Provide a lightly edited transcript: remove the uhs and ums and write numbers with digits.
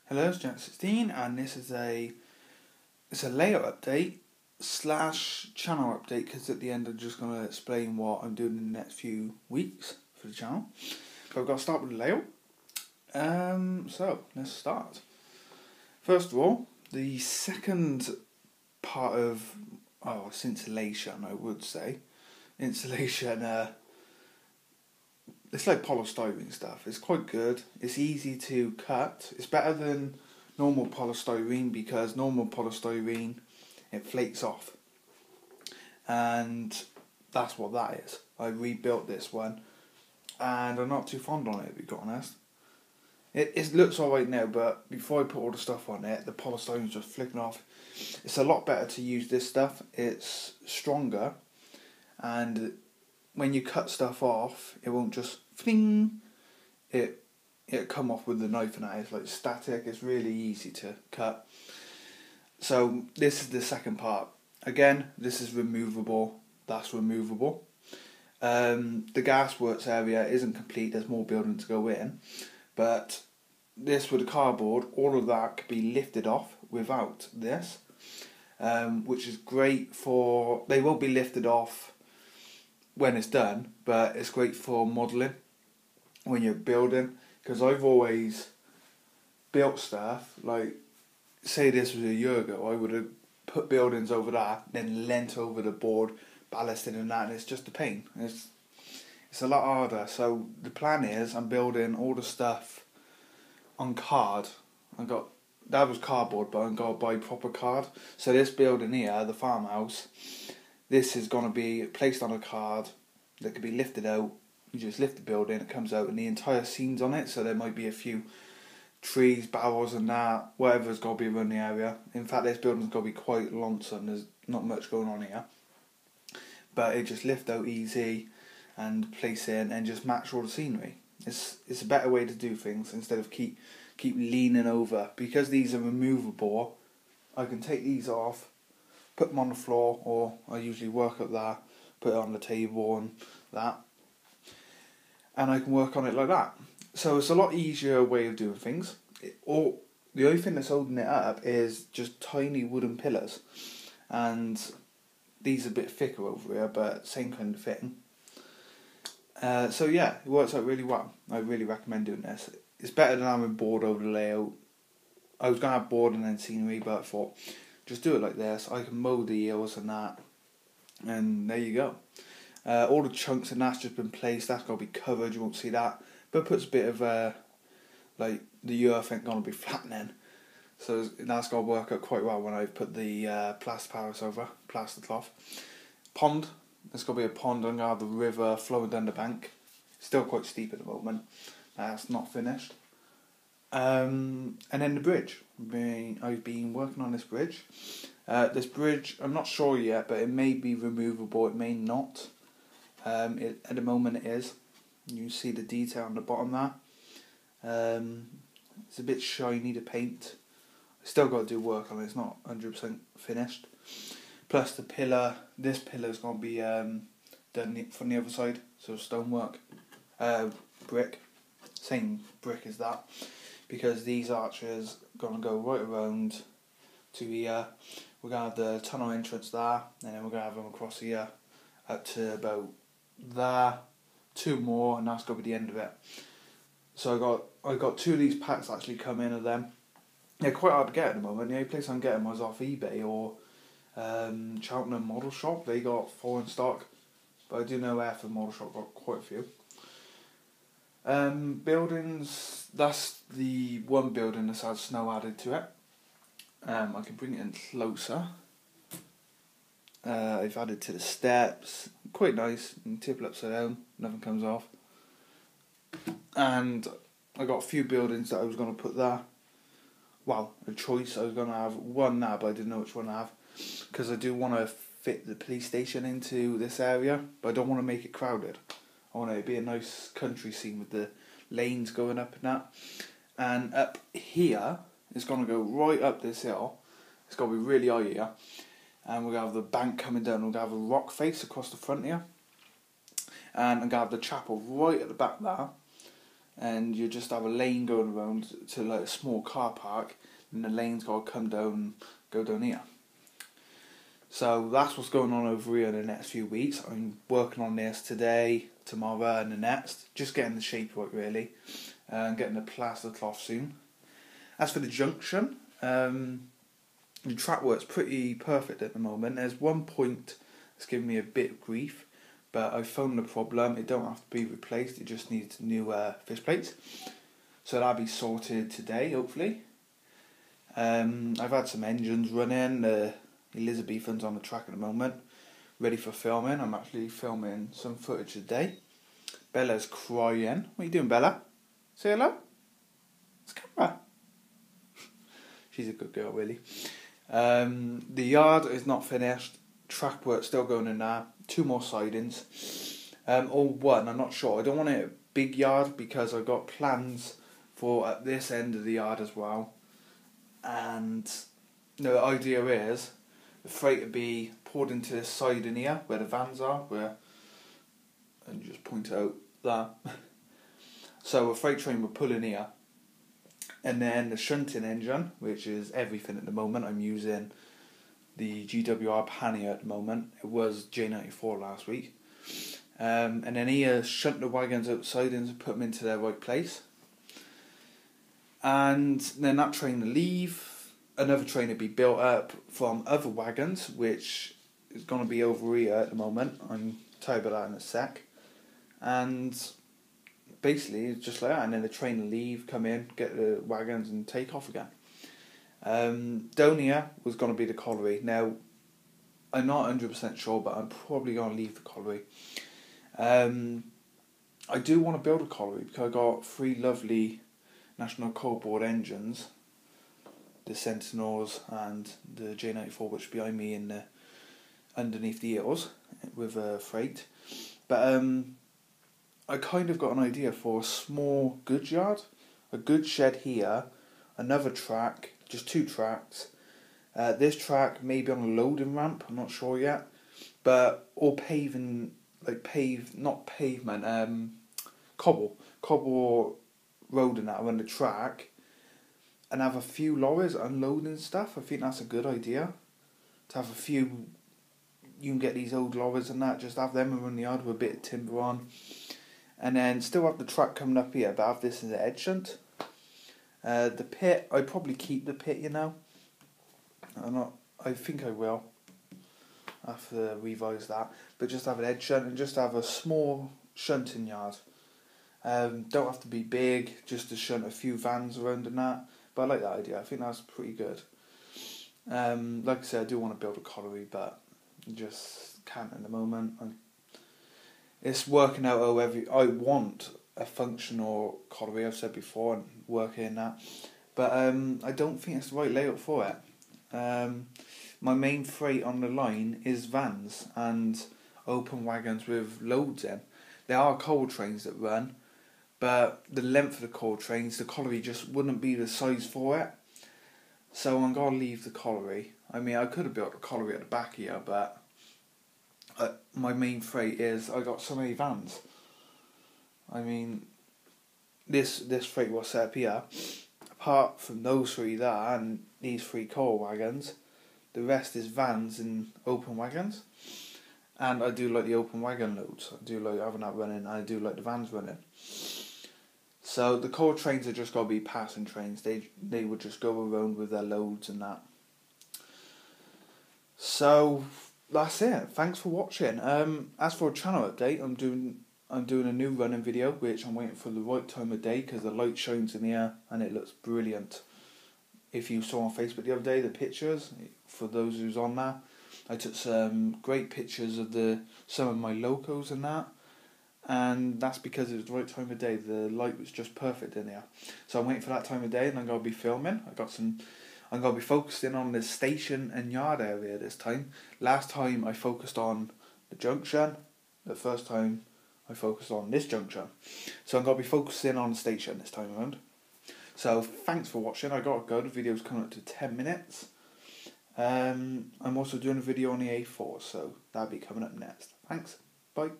Hello, it's Jack16, and this is it's a layout update slash channel update, because at the end I'm just going to explain what I'm doing in the next few weeks for the channel. But I've got to start with the layout. So let's start. First of all, the second part of it's insulation, I would say. Insulation. It's like polystyrene stuff. It's quite good. It's easy to cut. It's better than normal polystyrene, because normal polystyrene, it flakes off. And that's what that is. I rebuilt this one, and I'm not too fond on it, to be honest. It looks alright now, but before I put all the stuff on it, the polystyrene's just flicking off. It's a lot better to use this stuff. It's stronger, and when you cut stuff off, it won't just fling. It'll come off with the knife, and it's like static. It's really easy to cut. So this is the second part. Again, this is removable. That's removable. The gasworks area isn't complete. There's more building to go in, but this with the cardboard, all of that could be lifted off without this, which is great for. They won't be lifted off when it's done, but it's great for modelling when you're building, because I've always built stuff, like say this was a year ago, I would have put buildings over that, then leant over the board, ballasted and that, and it's just a pain. It's a lot harder. So the plan is I'm building all the stuff on card. That was cardboard, but I'm going to buy proper card. So this building here, the farmhouse, this is going to be placed on a card that can be lifted out. You just lift the building, it comes out, and the entire scene's on it. So there might be a few trees, barrels and that, whatever's got to be around the area. In fact, this building's got to be quite lonesome. There's not much going on here. But it just lift out easy and place in and just match all the scenery. It's a better way to do things instead of keep leaning over. Because these are removable, I can take these off, put them on the floor, or I usually work up there, put it on the table and that, and I can work on it like that. So it's a lot easier way of doing things. The only thing that's holding it up is just tiny wooden pillars, and these are a bit thicker over here, but same kind of thing. So yeah, it works out really well. I really recommend doing this. It's better than having board over the layout. I was going to have board and then scenery, but I thought, just do it like this. I can mow the eels and that, and there you go. All the chunks and that's just been placed. That's got to be covered. You won't see that, but it puts a bit of like the earth ain't going to be flattening. So that's got to work out quite well when I put the plaster Paris over, plaster cloth. Pond. There's got to be a pond. I'm going to have the river flowing down the bank. Still quite steep at the moment. That's not finished. And then the bridge. I've been working on this bridge. This bridge, I'm not sure yet, but it may be removable, it may not. At the moment it is. You see the detail on the bottom there. It's a bit shiny, the paint. I still got to do work on it, it's not 100% finished. Plus the pillar, this pillar is going to be done from the other side, so stonework. Brick, same brick as that. Because these arches are going to go right around to here. We're going to have the tunnel entrance there, and then we're going to have them across here up to about there, two more, and that's going to be the end of it. So I got two of these packs actually come in of them. They're quite hard to get at the moment. The only place I'm getting was off eBay or Cheltenham Model Shop. They got 4 in stock, but I do know Airford Model Shop got quite a few. Buildings, that's the one building that's had snow added to it. I can bring it in closer. I've added to the steps, quite nice, and tip it upside down, nothing comes off. And I got a few buildings that I was going to put there. Well, a choice. I was going to have one there, but I didn't know which one to have, because I do want to fit the police station into this area, but I don't want to make it crowded. I want it to be a nice country scene with the lanes going up and that. And up here, it's going to go right up this hill. It's going to be really high here. And we're going to have the bank coming down. We're going to have a rock face across the front here. And I'm going to have the chapel right at the back there. and you just have a lane going around to like a small car park, and the lane's got to come down, go down here. So that's what's going on over here in the next few weeks. I'm working on this today, tomorrow and the next, just getting the shape right really, and getting the plaster cloth soon. As for the junction, the track work's pretty perfect at the moment. There's one point that's giving me a bit of grief, but I've found the problem. It don't have to be replaced, it just needs new fish plates. So that'll be sorted today, hopefully. I've had some engines running, the Elizabethans on the track at the moment, ready for filming. I'm actually filming some footage today. Bella's crying. What are you doing, Bella? Say hello? It's camera. She's a good girl, really. The yard is not finished. Track work still going in there. 2 more sidings. Or 1, I'm not sure. I don't want it a big yard because I've got plans for at this end of the yard as well. And the idea is the freight to be poured into this side in here where the vans are, and just point out that. So a freight train will pull in here, and then the shunting engine, which is everything at the moment. I'm using the GWR Pannier at the moment. It was J94 last week. And then here shunt the wagons outside and put them into their right place. And then that train will leave. Another train will be built up from other wagons, which is going to be over here at the moment. I'm tell you about that in a sec. And basically it's just like that, and then the train will leave, come in, get the wagons and take off again. Down here was going to be the colliery. Now, I'm not 100% sure, but I'm probably going to leave the colliery. I do want to build a colliery because I got 3 lovely National Coal Board engines, the Sentinels and the J94, which is behind me in the underneath the eels with freight. But I kind of got an idea for a small goods yard, a goods shed here, another track, just 2 tracks. This track maybe on a loading ramp, I'm not sure yet, but all paving, like not pavement, cobble road and that around the track, and have a few lorries unloading stuff. I think that's a good idea. To have a few, you can get these old lorries and that, just have them around the yard with a bit of timber on. And then still have the track coming up here, but have this as an edge shunt. The pit, I'd probably keep the pit, you know. I think I will. I have to revise that. But just have an edge shunt and just have a small shunting yard. Don't have to be big, just to shunt a few vans around and that. But I like that idea. I think that's pretty good. Like I said, I do want to build a colliery, but just can't at the moment. It's working out I want a functional colliery, I've said before, and working in that. But I don't think it's the right layout for it. My main freight on the line is vans and open wagons with loads in. There are coal trains that run, but the length of the coal trains, the colliery just wouldn't be the size for it. So I'm going to leave the colliery. I mean, I could have built a colliery at the back here, but my main freight is I got so many vans. I mean, this freight was set up here. Apart from those 3 there and these 3 coal wagons, the rest is vans and open wagons. And I do like the open wagon loads. I do like having that running, and I do like the vans running. So the coal trains are just got to be passing trains. They would just go around with their loads and that. So that's it. Thanks for watching. As for a channel update, I'm doing a new running video, which I'm waiting for the right time of day because the light shines in here and it looks brilliant. If you saw on Facebook the other day the pictures, for those who's on there, I took some great pictures of some of my locos and that, and that's because it was the right time of day. The light was just perfect in here. So I'm waiting for that time of day and I'm going to be filming. I'm going to be focusing on the station and yard area this time. Last time I focused on the junction. The first time I focused on this junction. So I'm going to be focusing on the station this time around. So thanks for watching. I got to go. The video's coming up to 10 minutes. I'm also doing a video on the A4, so that'll be coming up next. Thanks. Bye.